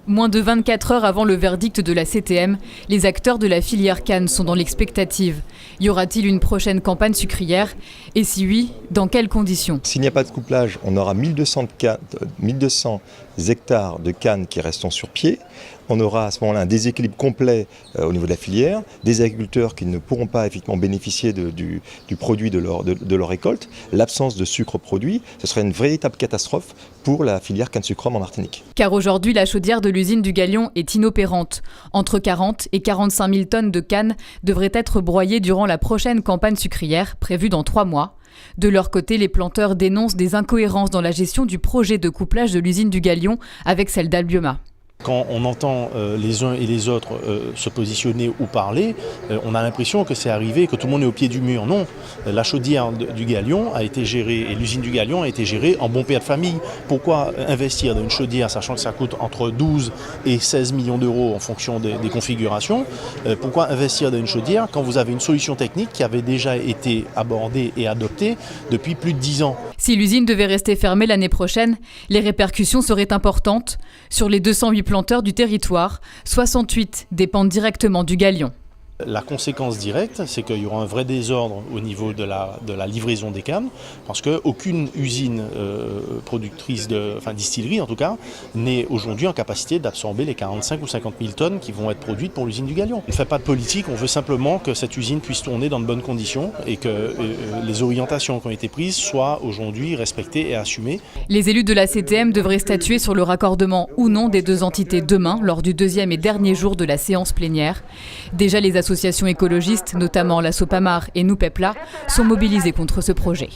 Moins de 24 heures avant le verdict de la CTM, les acteurs de la filière canne sont dans l'expectative. Y aura-t-il une prochaine campagne sucrière? Et si oui, dans quelles conditions? S'il n'y a pas de couplage, on aura 1200 hectares de cannes qui resteront sur pied. On aura à ce moment-là un déséquilibre complet au niveau de la filière, des agriculteurs qui ne pourront pas effectivement bénéficier du produit de leur récolte, l'absence de sucre produit, ce serait une véritable catastrophe pour la filière canne sucre en Martinique. Car aujourd'hui, la chaudière de l'usine du Galion est inopérante. Entre 40 et 45 000 tonnes de canne devraient être broyées durant la prochaine campagne sucrière, prévue dans 3 mois. De leur côté, les planteurs dénoncent des incohérences dans la gestion du projet de couplage de l'usine du Galion avec celle d'Albioma. Quand on entend les uns et les autres se positionner ou parler, on a l'impression que c'est arrivé, que tout le monde est au pied du mur. Non, la chaudière du Galion a été gérée, et l'usine du Galion a été gérée en bon père de famille. Pourquoi investir dans une chaudière, sachant que ça coûte entre 12 et 16 millions d'euros en fonction des configurations? Pourquoi investir dans une chaudière quand vous avez une solution technique qui avait déjà été abordée et adoptée depuis plus de 10 ans? Si l'usine devait rester fermée l'année prochaine, les répercussions seraient importantes. Sur les 208 planteurs du territoire, 68 dépendent directement du Galion. La conséquence directe, c'est qu'il y aura un vrai désordre au niveau de la livraison des cannes, parce qu'aucune usine productrice, distillerie en tout cas, n'est aujourd'hui en capacité d'absorber les 45 ou 50 000 tonnes qui vont être produites pour l'usine du Galion. On ne fait pas de politique, on veut simplement que cette usine puisse tourner dans de bonnes conditions et que les orientations qui ont été prises soient aujourd'hui respectées et assumées. Les élus de la CTM devraient statuer sur le raccordement ou non des deux entités demain, lors du deuxième et dernier jour de la séance plénière. Déjà, les associations écologistes, notamment la Sopamar et Nous Pepla, sont mobilisées contre ce projet.